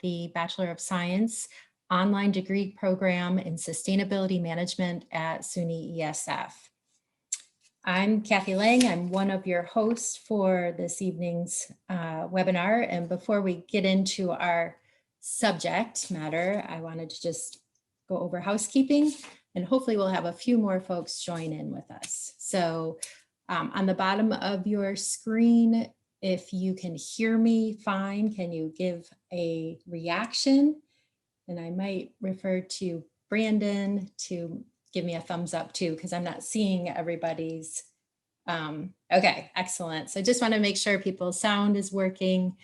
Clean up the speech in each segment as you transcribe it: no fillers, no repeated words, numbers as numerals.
the Bachelor of Science online degree program in Sustainability Management at SUNY ESF. I'm Kathy Lang. I'm one of your hosts for this evening's webinar. And before we get into our subject matter, I wanted to just go over housekeeping, and hopefully we'll have a few more folks join in with us. So on the bottom of your screen, if you can hear me fine, can you give a reaction? And I might refer to Brandon to give me a thumbs up too, because I'm not seeing everybody's. Okay, excellent. So I just want to make sure people's sound is working,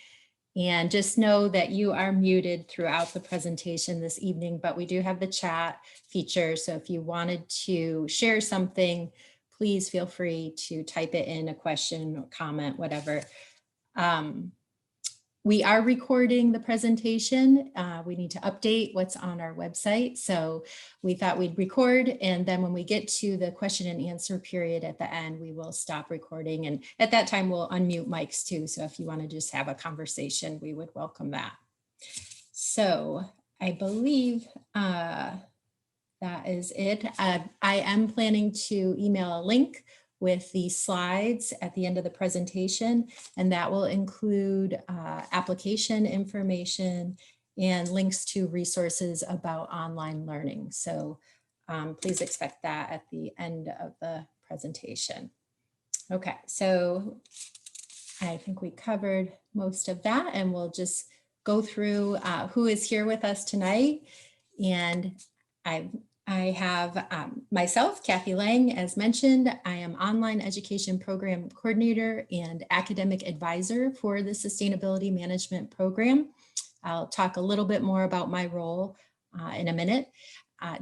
and just know that you are muted throughout the presentation this evening, but we do have the chat feature. So if you wanted to share something, please feel free to type it in, a question or comment, whatever. We are recording the presentation. We need to update what's on our website. So we thought we'd record, and then when we get to the question and answer period at the end, we will stop recording. And at that time, we'll unmute mics too. So if you want to just have a conversation, we would welcome that. So I believe that is it. I am planning to email a link with the slides at the end of the presentation, and that will include application information and links to resources about online learning. So please expect that at the end of the presentation. Okay, so I think we covered most of that, and we'll just go through who is here with us tonight. And I have myself, Kathy Lang, as mentioned. I am Online Education Program Coordinator and Academic Advisor for the Sustainability Management Program. I'll talk a little bit more about my role in a minute.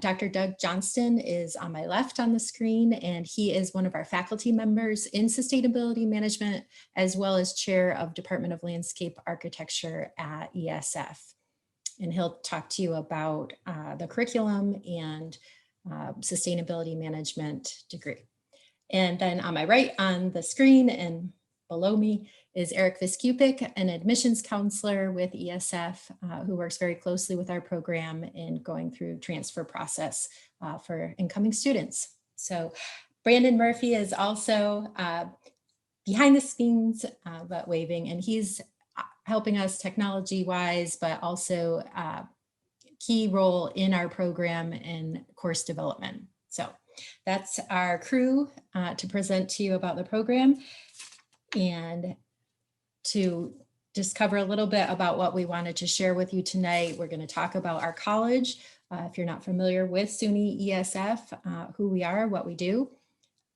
Dr. Doug Johnston is on my left on the screen, and he is one of our faculty members in Sustainability Management, as well as Chair of Department of Landscape Architecture at ESF. And he'll talk to you about the curriculum and sustainability management degree. And then on my right on the screen and below me is Eric Viscupik, an admissions counselor with ESF, who works very closely with our program in going through transfer process for incoming students. So Brandon Murphy is also behind the scenes, but waving, and he's helping us technology-wise, but also key role in our program in course development. So that's our crew to present to you about the program. And to just cover a little bit about what we wanted to share with you tonight, we're going to talk about our college. If you're not familiar with SUNY ESF, who we are, what we do,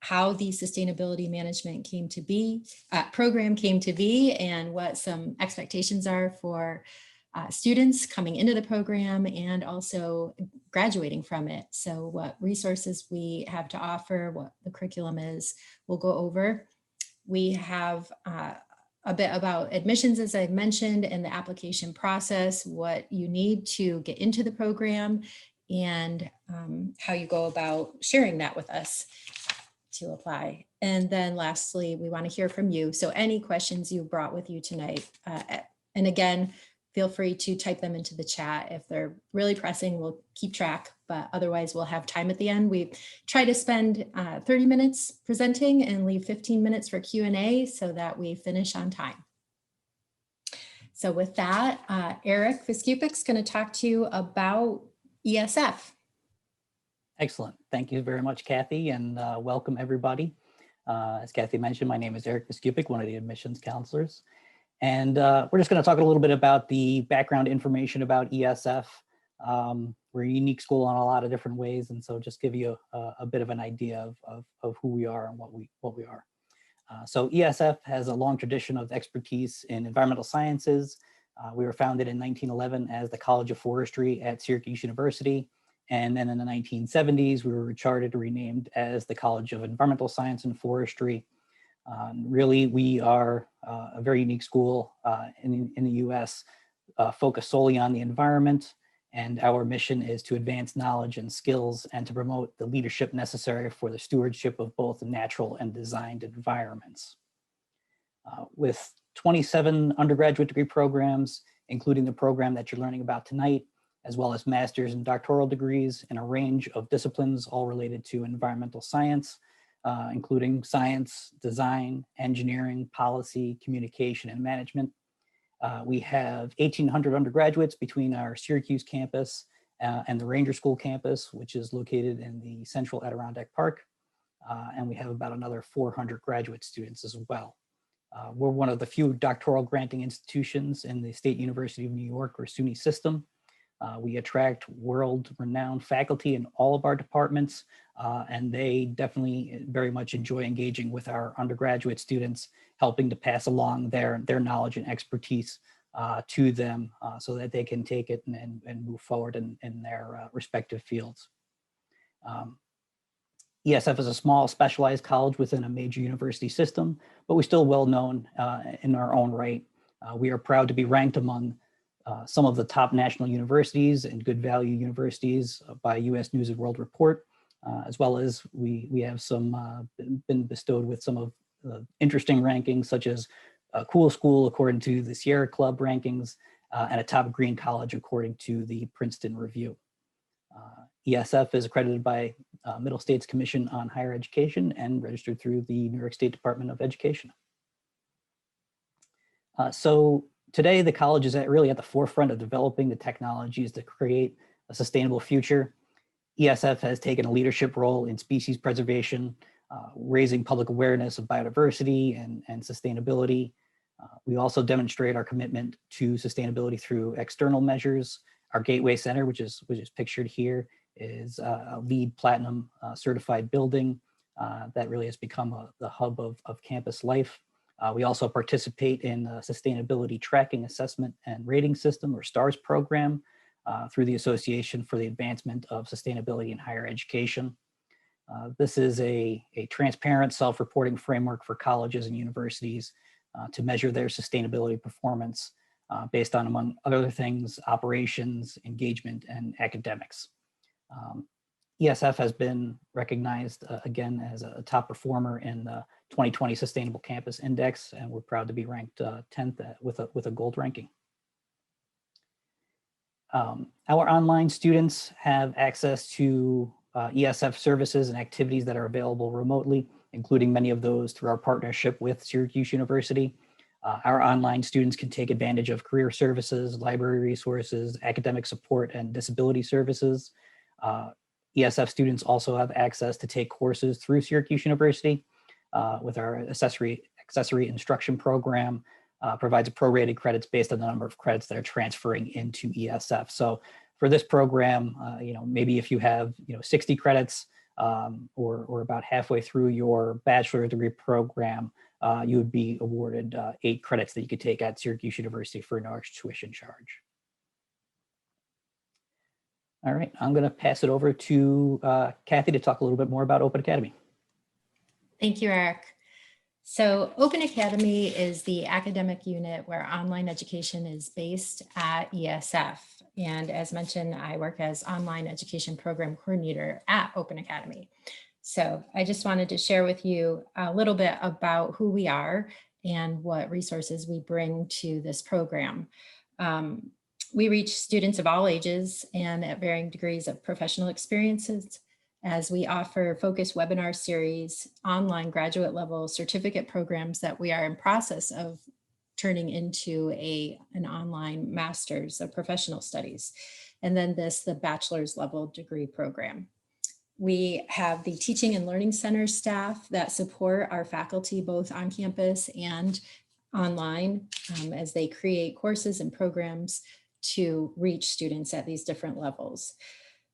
how the sustainability management came to be, program came to be, and what some expectations are for students coming into the program and also graduating from it. So what resources we have to offer, what the curriculum is, we'll go over. We have a bit about admissions, as I mentioned, and the application process, what you need to get into the program, and how you go about sharing that with us to apply. And then lastly, we want to hear from you. So any questions you brought with you tonight, and again, feel free to type them into the chat. If they're really pressing, we'll keep track, but otherwise we'll have time at the end. We try to spend 30 minutes presenting and leave 15 minutes for Q&A so that we finish on time. So with that, Eric Viscupik is going to talk to you about ESF. Excellent. Thank you very much, Kathy, and welcome everybody. As Kathy mentioned, my name is Eric Viscupik, one of the admissions counselors. And we're just going to talk a little bit about the background information about ESF. We're a unique school in a lot of different ways, and so just give you a bit of an idea of who we are and what we are. So ESF has a long tradition of expertise in environmental sciences. We were founded in 1911 as the College of Forestry at Syracuse University. And then in the 1970s, we were recharted and renamed as the College of Environmental Science and Forestry. Really, we are a very unique school in the US, focused solely on the environment. And our mission is to advance knowledge and skills and to promote the leadership necessary for the stewardship of both natural and designed environments. With 27 undergraduate degree programs including the program that you're learning about tonight, as well as master's and doctoral degrees in a range of disciplines, all related to environmental science, including science, design, engineering, policy, communication, and management. We have 1,800 undergraduates between our Syracuse campus and the Ranger School campus, which is located in the central Adirondack Park. And we have about another 400 graduate students as well. We're one of the few doctoral granting institutions in the State University of New York, or SUNY system. We attract world-renowned faculty in all of our departments, and they definitely very much enjoy engaging with our undergraduate students, helping to pass along their knowledge and expertise to them so that they can take it and move forward in their respective fields. ESF is a small specialized college within a major university system, but we're still well known in our own right. We are proud to be ranked among some of the top national universities and good value universities by US News and World Report, as well as we have some been bestowed with some of the interesting rankings, such as a cool school according to the Sierra Club rankings, and a top green college according to the Princeton Review. ESF is accredited by Middle States Commission on Higher Education and registered through the New York State Department of Education. So today, the college is really at the forefront of developing the technologies to create a sustainable future. ESF has taken a leadership role in species preservation, raising public awareness of biodiversity and sustainability. We also demonstrate our commitment to sustainability through external measures. Our Gateway Center, which is pictured here, is a LEED Platinum certified building that really has become the hub of campus life. We also participate in a sustainability tracking assessment and rating system, or STARS program, through the Association for the Advancement of Sustainability in Higher Education. This is a transparent self-reporting framework for colleges and universities to measure their sustainability performance based on, among other things, operations, engagement, and academics. ESF has been recognized again as a top performer in the 2020 Sustainable Campus Index, and we're proud to be ranked 10th with a gold ranking. Our online students have access to ESF services and activities that are available remotely, including many of those through our partnership with Syracuse University. Our online students can take advantage of career services, library resources, academic support, and disability services. ESF students also have access to take courses through Syracuse University with our accessory instruction program. Provides prorated credits based on the number of credits that are transferring into ESF. So for this program, maybe if you have 60 credits or about halfway through your bachelor's degree program, you would be awarded 8 credits that you could take at Syracuse University for no extra tuition charge. All right, I'm going to pass it over to Kathy to talk a little bit more about Open Academy. Thank you, Eric. So Open Academy is the academic unit where online education is based at ESF. And as mentioned, I work as online education program coordinator at Open Academy. So I just wanted to share with you a little bit about who we are and what resources we bring to this program. We reach students of all ages and at varying degrees of professional experiences, as we offer focused webinar series, online graduate level certificate programs that we are in process of turning into an online master's of professional studies. And then the bachelor's level degree program. We have the teaching and learning center staff that support our faculty both on campus and online as they create courses and programs to reach students at these different levels.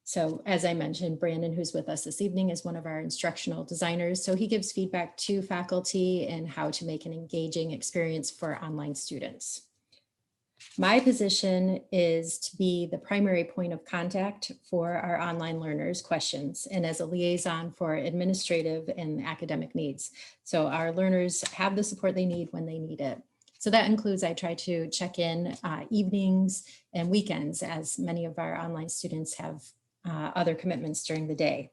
So as I mentioned, Brandon, who's with us this evening, is one of our instructional designers. So he gives feedback to faculty and how to make an engaging experience for online students. My position is to be the primary point of contact for our online learners' questions and as a liaison for administrative and academic needs. So our learners have the support they need when they need it. So that includes, I try to check in evenings and weekends, as many of our online students have other commitments during the day.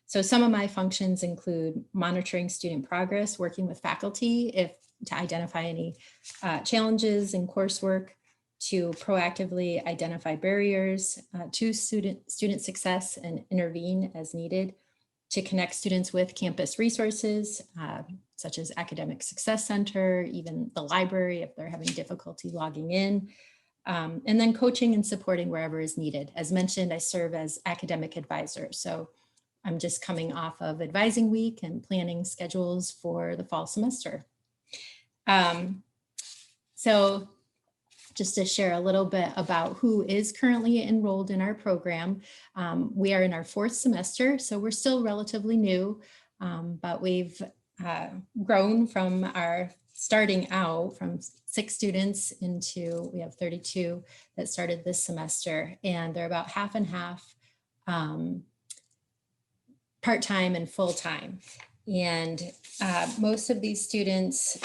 So some of my functions include monitoring student progress, working with faculty to identify any challenges in coursework, to proactively identify barriers to student success and intervene as needed, to connect students with campus resources, such as Academic Success Center, even the library if they're having difficulty logging in, and then coaching and supporting wherever is needed. As mentioned, I serve as academic advisor. So I'm just coming off of advising week and planning schedules for the fall semester. So just to share a little bit about who is currently enrolled in our program. We are in our 4th semester, so we're still relatively new, but we've grown from our starting out from 6 students into, we have 32 that started this semester, and they're about half and half part-time and full-time. And most of these students,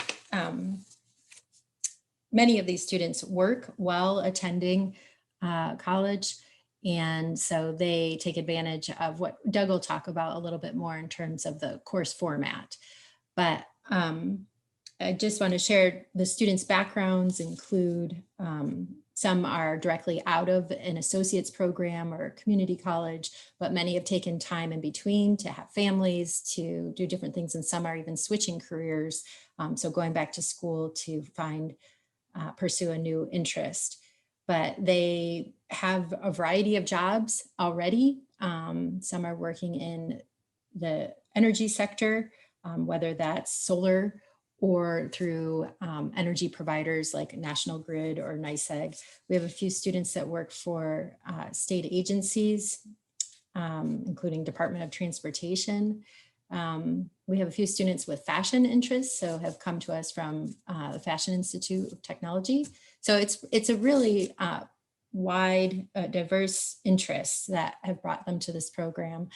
many of these students work while attending college. And so they take advantage of what Doug will talk about a little bit more in terms of the course format. But I just want to share the students' backgrounds include some are directly out of an associate's program or community college, but many have taken time in between to have families, to do different things, and some are even switching careers. So going back to school to pursue a new interest. But they have a variety of jobs already. Some are working in the energy sector, whether that's solar or through energy providers like National Grid or NYSEG. We have a few students that work for state agencies, including Department of Transportation. We have a few students with fashion interests, so have come to us from the Fashion Institute of Technology. So it's a really wide, diverse interests that have brought them to this program.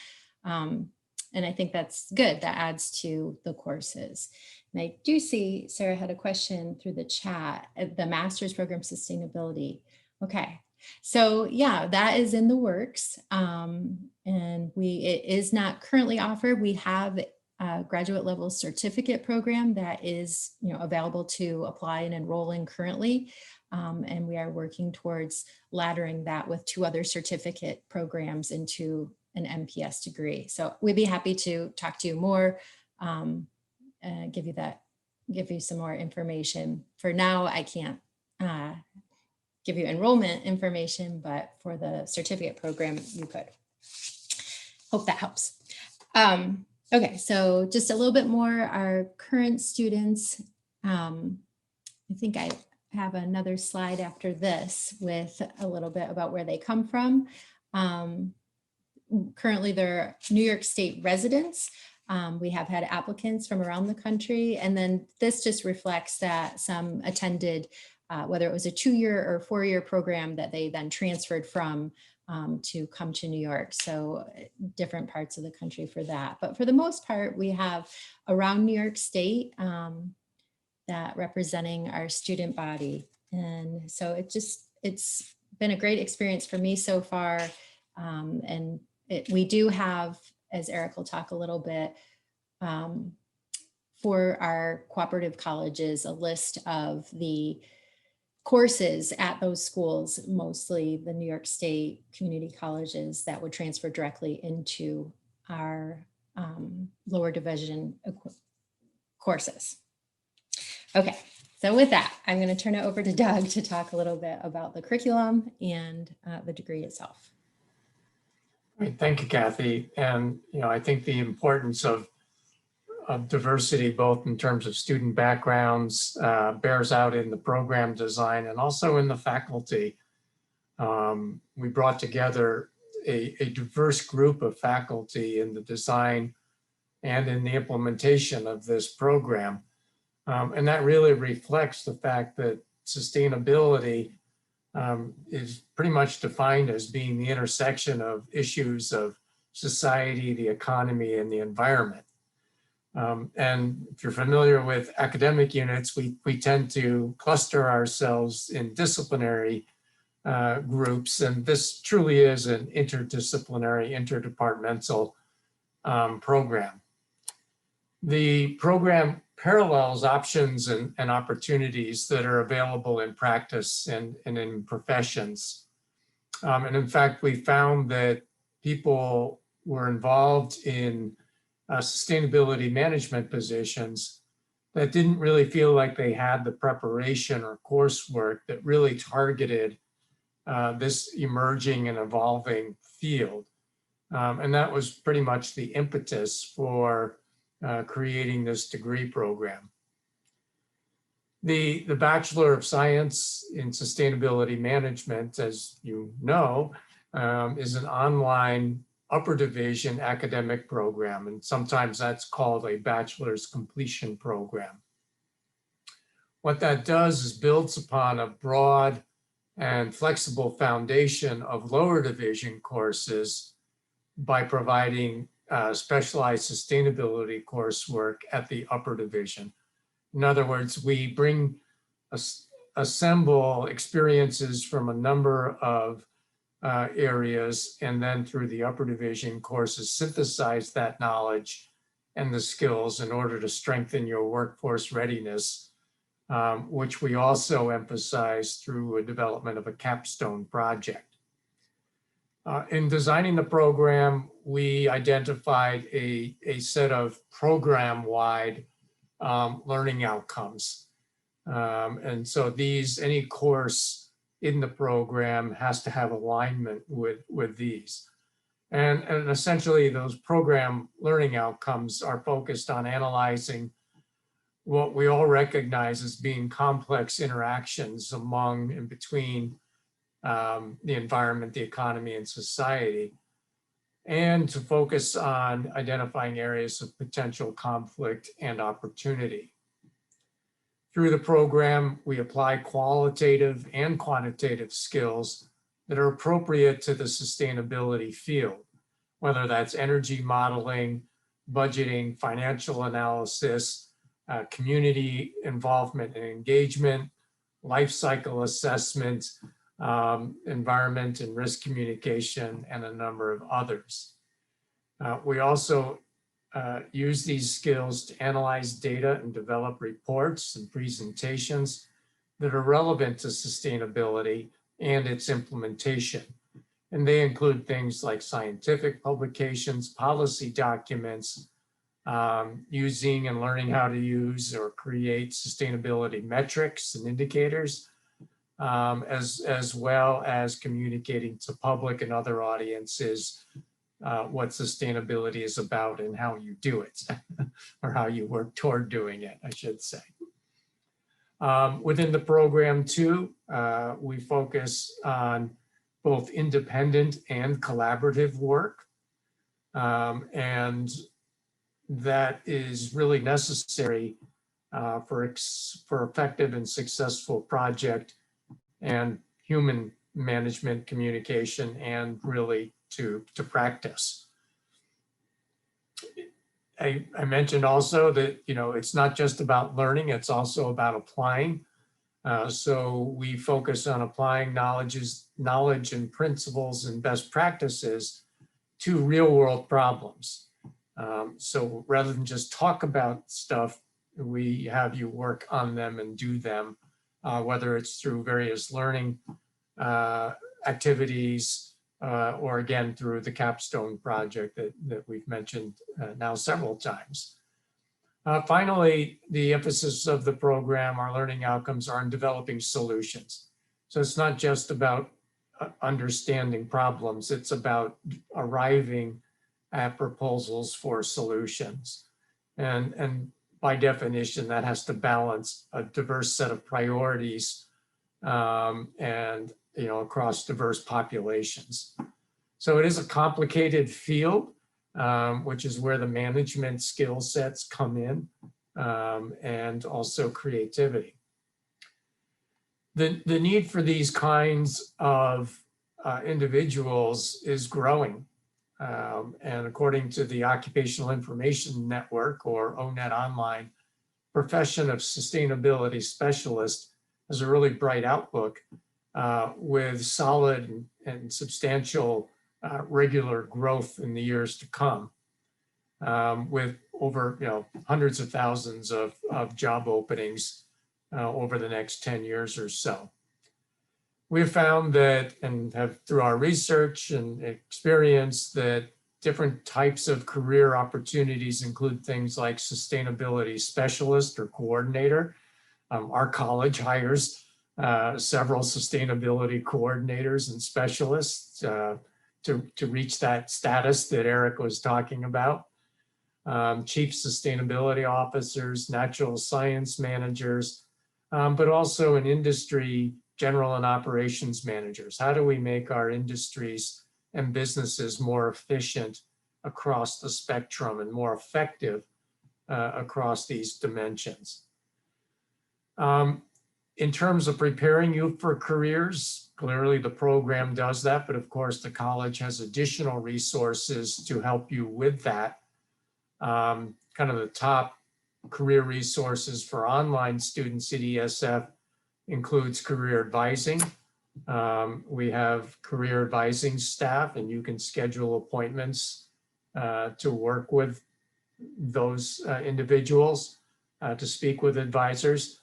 And I think that's good. That adds to the courses. And I do see Sarah had a question through the chat, the master's program sustainability. Okay, so yeah, that is in the works. And it is not currently offered. We have a graduate level certificate program that is available to apply and enroll in currently. And we are working towards laddering that with 2 other certificate programs into an MPS degree. So we'd be happy to talk to you more, give you some more information. For now, I can't give you enrollment information, but for the certificate program, you could. Hope that helps. Okay, so just a little bit more, our current students. I think I have another slide after this with a little bit about where they come from. Currently, they're New York State residents. We have had applicants from around the country, and then this just reflects that some attended, whether it was a 2-year or 4-year program that they then transferred from to come to New York. So different parts of the country for that. But for the most part, we have around New York State that representing our student body. And so it's been a great experience for me so far. And we do have, as Eric will talk a little bit, for our cooperative colleges, a list of the courses at those schools, mostly the New York State community colleges, that would transfer directly into our lower division courses. Okay, so with that, I'm going to turn it over to Doug to talk a little bit about the curriculum and the degree itself. Great, thank you, Kathy. And I think the importance of diversity, both in terms of student backgrounds, bears out in the program design and also in the faculty. We brought together a diverse group of faculty in the design and in the implementation of this program. And that really reflects the fact that sustainability is pretty much defined as being the intersection of issues of society, the economy, and the environment. And if you're familiar with academic units, we tend to cluster ourselves in disciplinary groups, and this truly is an interdisciplinary, interdepartmental program. The program parallels, options, and opportunities that are available in practice and in professions. And in fact, we found that people were involved in sustainability management positions that didn't really feel like they had the preparation or coursework that really targeted this emerging and evolving field. And that was pretty much the impetus for creating this degree program. The Bachelor of Science in Sustainability Management, as you know, is an online upper division academic program, and sometimes that's called a bachelor's completion program. What that does is builds upon a broad and flexible foundation of lower division courses by providing specialized sustainability coursework at the upper division. In other words, we assemble experiences from a number of areas, and then through the upper division courses, synthesize that knowledge and the skills in order to strengthen your workforce readiness, which we also emphasize through a development of a capstone project. In designing the program, we identified a set of program-wide learning outcomes. And so any course in the program has to have alignment with these. And essentially those program learning outcomes are focused on analyzing what we all recognize as being complex interactions among and between the environment, the economy, and society, and to focus on identifying areas of potential conflict and opportunity. Through the program, we apply qualitative and quantitative skills that are appropriate to the sustainability field, whether that's energy modeling, budgeting, financial analysis, community involvement and engagement, life cycle assessment, environment and risk communication, and a number of others. We also use these skills to analyze data and develop reports and presentations that are relevant to sustainability and its implementation. And they include things like scientific publications, policy documents, using and learning how to use or create sustainability metrics and indicators, as well as communicating to public and other audiences what sustainability is about and how you do it, or how you work toward doing it, I should say. Within the program too, we focus on both independent and collaborative work. And that is really necessary for effective and successful project and human management communication, and really to practice. I mentioned also that, it's not just about learning, it's also about applying. So we focus on applying knowledge and principles and best practices to real world problems. So rather than just talk about stuff, we have you work on them and do them, whether it's through various learning activities, or again, through the capstone project that we've mentioned now several times. Finally, the emphasis of the program, our learning outcomes, are in developing solutions. So it's not just about understanding problems, it's about arriving at proposals for solutions. And by definition, that has to balance a diverse set of priorities and across diverse populations. So it is a complicated field, which is where the management skill sets come in, and also creativity. The need for these kinds of individuals is growing. And according to the Occupational Information Network, or ONET Online, profession of sustainability specialist has a really bright outlook, with solid and substantial regular growth in the years to come, with over, hundreds of thousands of job openings over the next 10 years or so. We've found that, and have through our research and experience, that different types of career opportunities include things like sustainability specialist or coordinator. Our college hires several sustainability coordinators and specialists to reach that status that Eric was talking about. Chief sustainability officers, natural science managers, but also in industry, general and operations managers. How do we make our industries and businesses more efficient across the spectrum and more effective across these dimensions? In terms of preparing you for careers, clearly the program does that, but of course the college has additional resources to help you with that. Kind of the top career resources for online students at ESF includes career advising. We have career advising staff, and you can schedule appointments to work with those individuals to speak with advisors.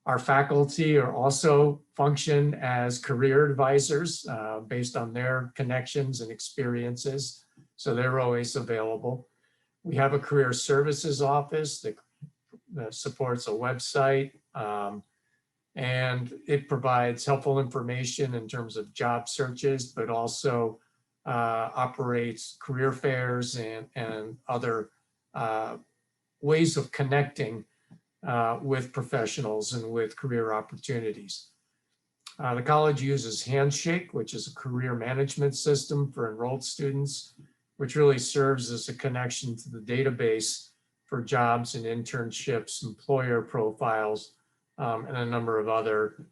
Our faculty are also function as career advisors based on their connections and experiences, so they're always available. We have a career services office that supports a website, and it provides helpful information in terms of job searches, but also operates career fairs and other ways of connecting with professionals and with career opportunities. The college uses Handshake, which is a career management system for enrolled students, which really serves as a connection to the database for jobs and internships, employer profiles, and a number of other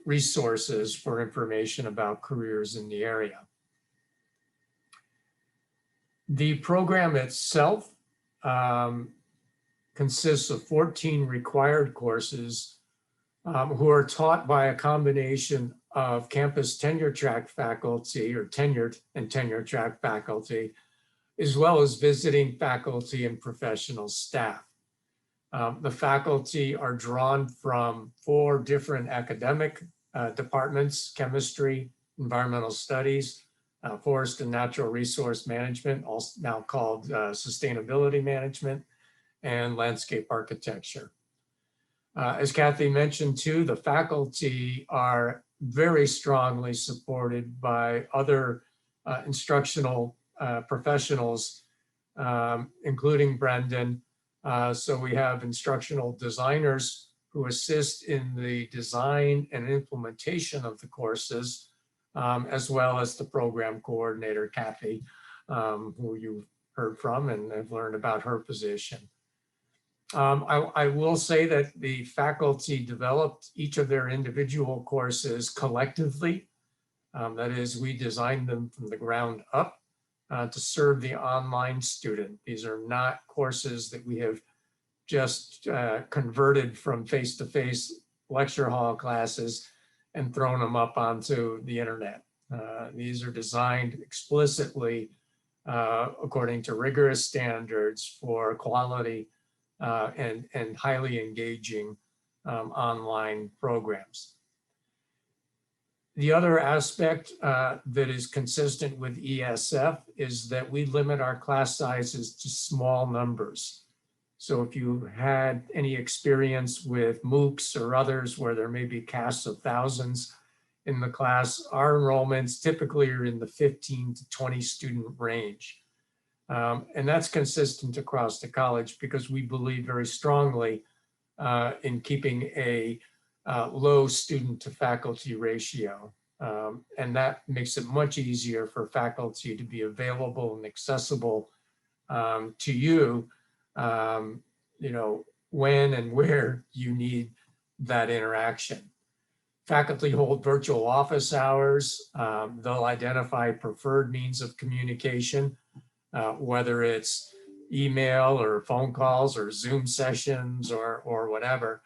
resources for information about careers in the area. The program itself consists of 14 required courses who are taught by a combination of campus tenure track faculty or tenured and tenure track faculty, as well as visiting faculty and professional staff. The faculty are drawn from 4 different academic departments: chemistry, environmental studies, forest and natural resource management, also now called sustainability management, and landscape architecture. As Kathy mentioned too, the faculty are very strongly supported by other instructional professionals, including Brendan. So we have instructional designers who assist in the design and implementation of the courses, as well as the program coordinator, Kathy, who you've heard from and have learned about her position. I will say that the faculty developed each of their individual courses collectively. That is, we designed them from the ground up to serve the online student. These are not courses that we have just converted from face-to-face lecture hall classes and thrown them up onto the internet. These are designed explicitly according to rigorous standards for quality and highly engaging online programs. The other aspect that is consistent with ESF is that we limit our class sizes to small numbers. So if you had any experience with MOOCs or others where there may be casts of thousands in the class, our enrollments typically are in the 15 to 20 student range. And that's consistent across the college because we believe very strongly in keeping a low student to faculty ratio. And that makes it much easier for faculty to be available and accessible to you, when and where you need that interaction. Faculty hold virtual office hours. They'll identify preferred means of communication, whether it's email or phone calls or Zoom sessions or whatever.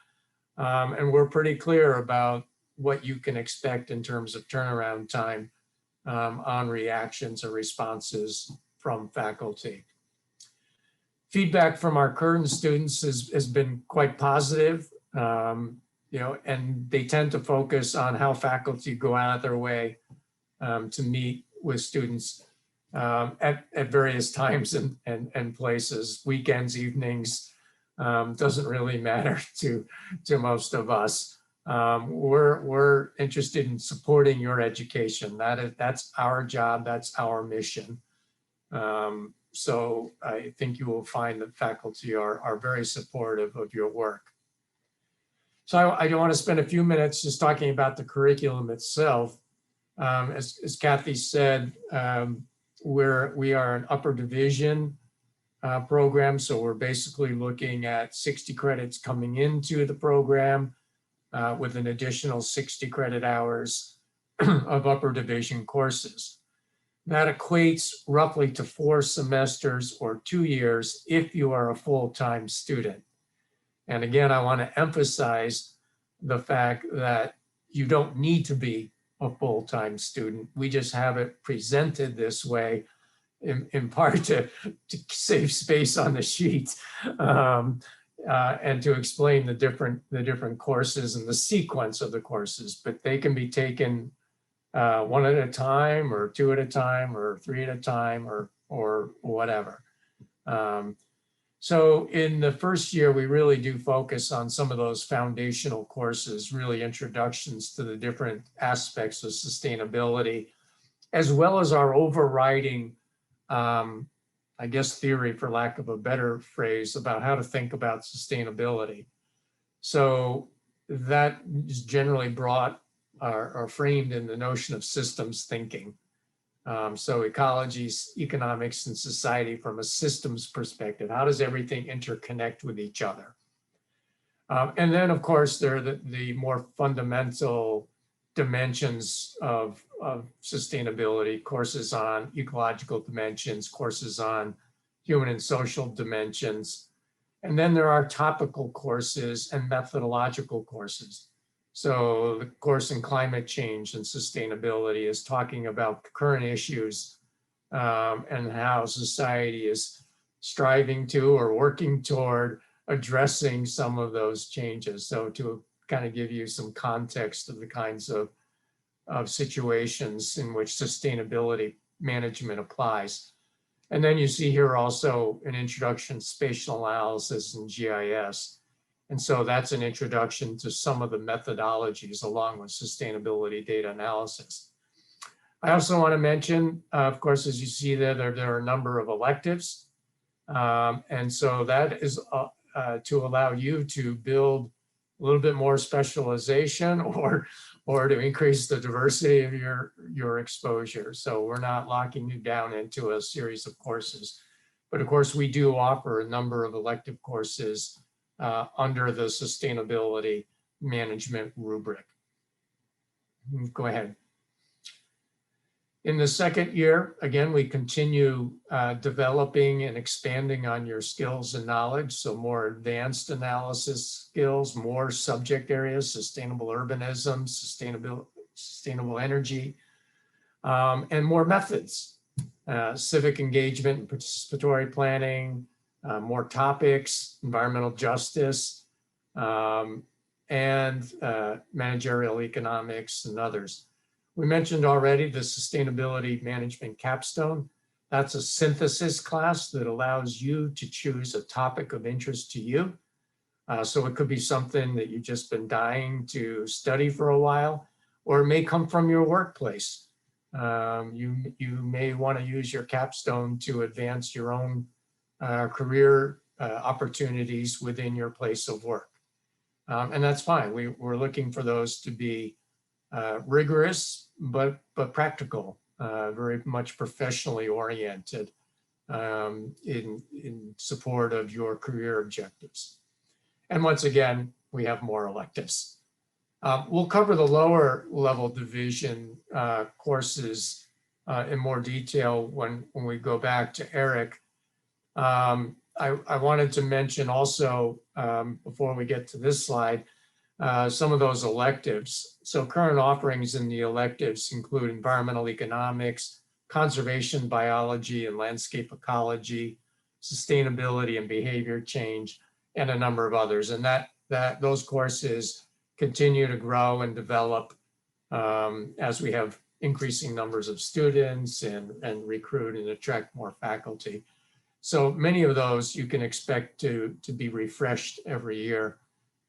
And we're pretty clear about what you can expect in terms of turnaround time on reactions or responses from faculty. Feedback from our current students has been quite positive, and they tend to focus on how faculty go out of their way to meet with students at various times and places, weekends, evenings, doesn't really matter to most of us. We're interested in supporting your education. That's our job, that's our mission. So I think you will find that faculty are very supportive of your work. So I want to spend a few minutes just talking about the curriculum itself. As Kathy said, we are an upper division program. So we're basically looking at 60 credits coming into the program with an additional 60 credit hours of upper division courses. That equates roughly to 4 semesters or 2 years if you are a full-time student. And again, I want to emphasize the fact that you don't need to be a full-time student. We just have it presented this way in part to save space on the sheet and to explain the different courses and the sequence of the courses, but they can be taken 1 at a time or 2 at a time or 3 at a time or whatever. So in the first year, we really do focus on some of those foundational courses, really introductions to the different aspects of sustainability, as well as our overriding, I guess, theory, for lack of a better phrase, about how to think about sustainability. So that is generally brought are framed in the notion of systems thinking. So ecology, economics, and society from a systems perspective. How does everything interconnect with each other? And then, of course, there are the more fundamental dimensions of sustainability, courses on ecological dimensions, courses on human and social dimensions. And then there are topical courses and methodological courses. So the course in climate change and sustainability is talking about current issues and how society is striving to or working toward addressing some of those changes. So to kind of give you some context of the kinds of situations in which sustainability management applies. And then you see here also an introduction to spatial analysis and GIS. And so that's an introduction to some of the methodologies along with sustainability data analysis. I also want to mention, of course, as you see there are a number of electives. And so that is to allow you to build a little bit more specialization or to increase the diversity of your exposure. So we're not locking you down into a series of courses. But of course, we do offer a number of elective courses under the sustainability management rubric. Go ahead. In the second year, again, we continue developing and expanding on your skills and knowledge. So more advanced analysis skills, more subject areas, sustainable urbanism, sustainable energy, and more methods, civic engagement and participatory planning, more topics, environmental justice, and managerial economics and others. We mentioned already the sustainability management capstone. That's a synthesis class that allows you to choose a topic of interest to you. So it could be something that you've just been dying to study for a while, or it may come from your workplace. You may want to use your capstone to advance your own career opportunities within your place of work. And that's fine. We're looking for those to be rigorous, but practical, very much professionally oriented in support of your career objectives. And once again, we have more electives. We'll cover the lower level division courses in more detail when we go back to Eric. I wanted to mention also, before we get to this slide, some of those electives. So current offerings in the electives include environmental economics, conservation biology and landscape ecology, sustainability and behavior change, and a number of others. And those courses continue to grow and develop as we have increasing numbers of students and recruit and attract more faculty. So many of those you can expect to be refreshed every year.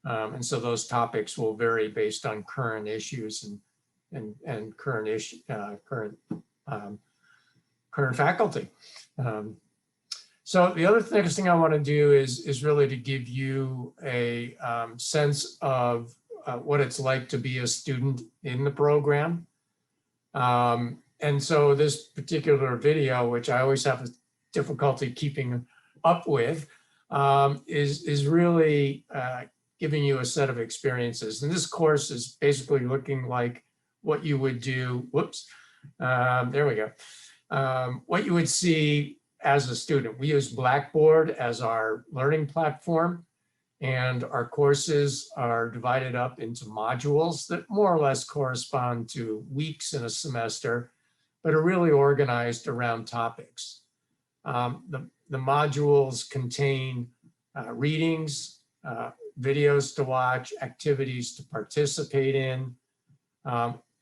And so those topics will vary based on current issues and current faculty. So the other next thing I want to do is really to give you a sense of what it's like to be a student in the program. And so this particular video, which I always have difficulty keeping up with, is really giving you a set of experiences. And this course is basically looking like what you would do, there we go. What you would see as a student. We use Blackboard as our learning platform, and our courses are divided up into modules that more or less correspond to weeks in a semester, but are really organized around topics. The modules contain readings, videos to watch, activities to participate in.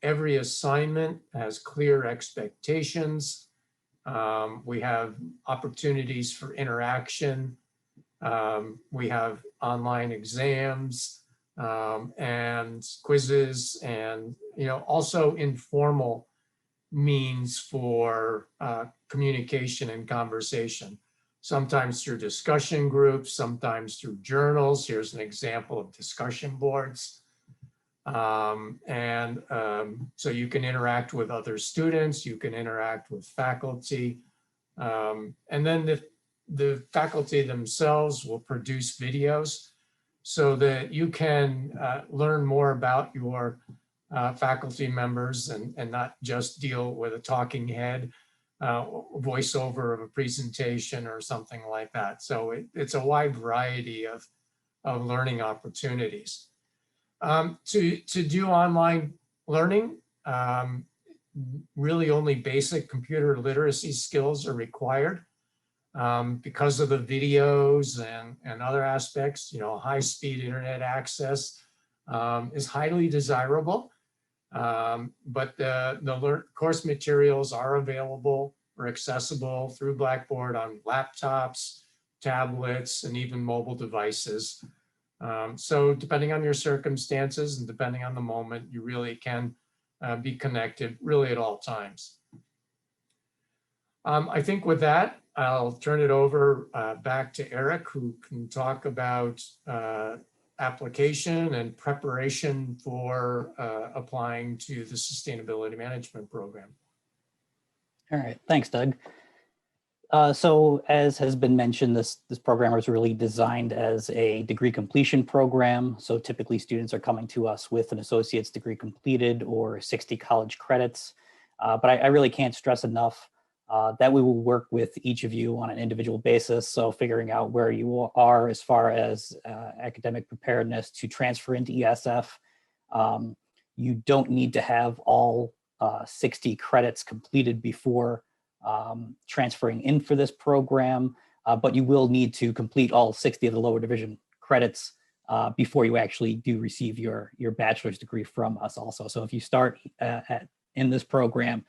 Every assignment has clear expectations. We have opportunities for interaction. We have online exams and quizzes, and also informal means for communication and conversation, sometimes through discussion groups, sometimes through journals. Here's an example of discussion boards. So you can interact with other students, you can interact with faculty, and then the faculty themselves will produce videos so that you can learn more about your faculty members and not just deal with a talking head, voiceover of a presentation or something like that. So it's a wide variety of learning opportunities. To do online learning, really only basic computer literacy skills are required. Because of the videos and other aspects, high-speed internet access is highly desirable. But the course materials are available or accessible through Blackboard on laptops, tablets, and even mobile devices. So depending on your circumstances and depending on the moment, you really can be connected really at all times. I think with that, I'll turn it over back to Eric, who can talk about application and preparation for applying to the Sustainability Management Program. All right, thanks, Doug. So as has been mentioned, this program was really designed as a degree completion program. So typically students are coming to us with an associate's degree completed or 60 college credits. But I really can't stress enough that we will work with each of you on an individual basis. So figuring out where you are as far as academic preparedness to transfer into ESF. You don't need to have all 60 credits completed before transferring in for this program, but you will need to complete all 60 of the lower division credits before you actually do receive your bachelor's degree from us also. So if you start in this program,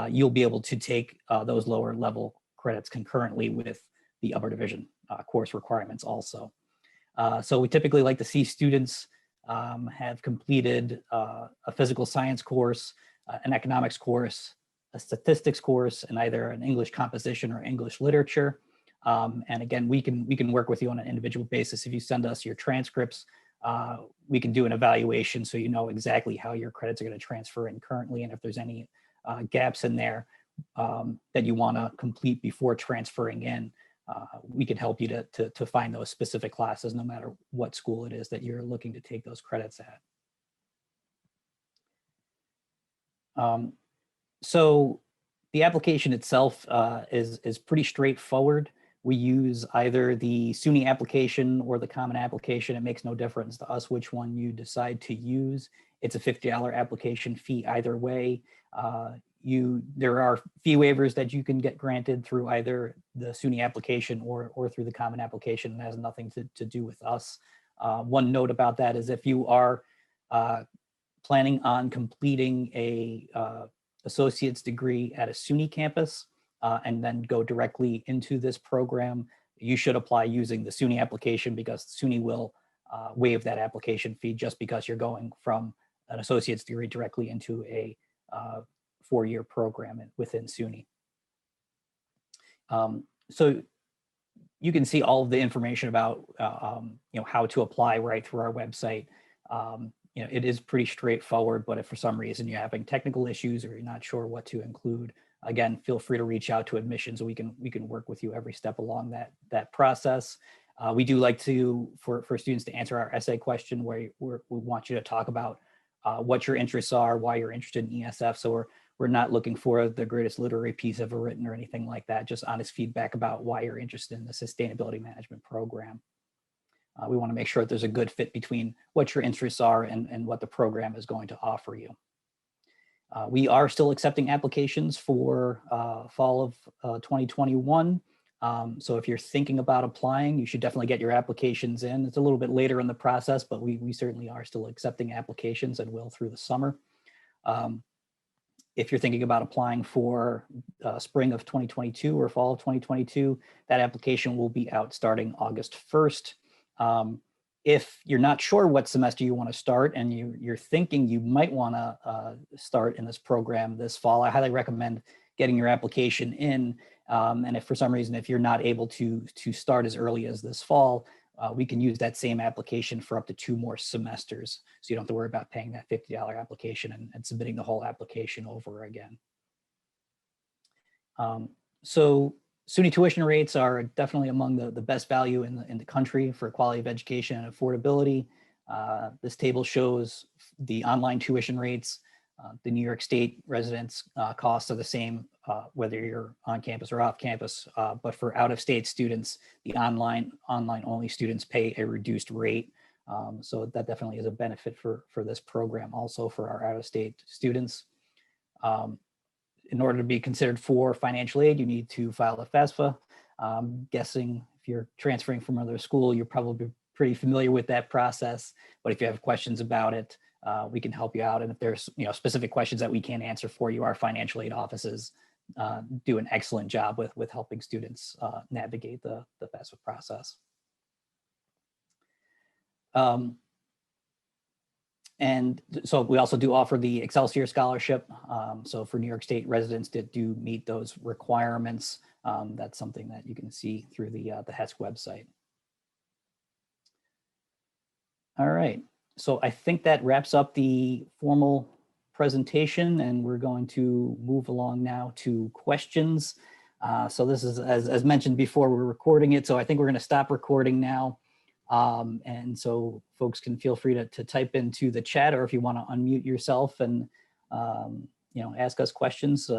you'll be able to take those lower level credits concurrently with the upper division course requirements also. So we typically like to see students have completed a physical science course, an economics course, a statistics course, and either an English composition or English literature. And again, we can work with you on an individual basis. If you send us your transcripts, we can do an evaluation so you know exactly how your credits are going to transfer in currently, and if there's any gaps in there that you want to complete before transferring in, we can help you to find those specific classes no matter what school it is that you're looking to take those credits at. So the application itself is pretty straightforward. We use either the SUNY application or the common application. It makes no difference to us which one you decide to use. It's a $50 application fee either way. there are fee waivers that you can get granted through either the SUNY application or through the common application. It has nothing to do with us. One note about that is if you are planning on completing a associate's degree at a SUNY campus and then go directly into this program, you should apply using the SUNY application, because SUNY will waive that application fee just because you're going from an associate's degree directly into a 4-year program within SUNY. So you can see all of the information about how to apply right through our website. It is pretty straightforward, but if for some reason you're having technical issues or you're not sure what to include, again, feel free to reach out to admissions. We can work with you every step along that process. We do like for students to answer our essay question, where we want you to talk about what your interests are, why you're interested in ESF. So we're not looking for the greatest literary piece ever written or anything like that, just honest feedback about why you're interested in the sustainability management program. We want to make sure that there's a good fit between what your interests are and what the program is going to offer you. We are still accepting applications for fall of 2021. So if you're thinking about applying, you should definitely get your applications in. It's a little bit later in the process, but we certainly are still accepting applications and will through the summer. If you're thinking about applying for spring of 2022 or fall of 2022, that application will be out starting August 1st. If you're not sure what semester you want to start and you're thinking you might want to start in this program this fall, I highly recommend getting your application in. And if for some reason, if you're not able to start as early as this fall, we can use that same application for up to 2 more semesters. So you don't have to worry about paying that $50 application and submitting the whole application over again. So SUNY tuition rates are definitely among the best value in the country for quality of education and affordability. This table shows the online tuition rates. The New York State residents' costs are the same whether you're on campus or off campus, but for out-of-state students, the online only students pay a reduced rate. So that definitely is a benefit for this program, also for our out-of-state students. In order to be considered for financial aid, you need to file a FAFSA. I'm guessing if you're transferring from another school, you're probably pretty familiar with that process. But if you have questions about it, we can help you out. And if there's specific questions that we can't answer for you, our financial aid offices do an excellent job with helping students navigate the FAFSA process. And so we also do offer the Excelsior Scholarship. So for New York State residents that do meet those requirements, that's something that you can see through the HESC website. All right, so I think that wraps up the formal presentation, and we're going to move along now to questions. So this is, as mentioned before, we're recording it, so I think we're gonna stop recording now. And so folks can feel free to type into the chat, or if you want to unmute yourself and ask us questions,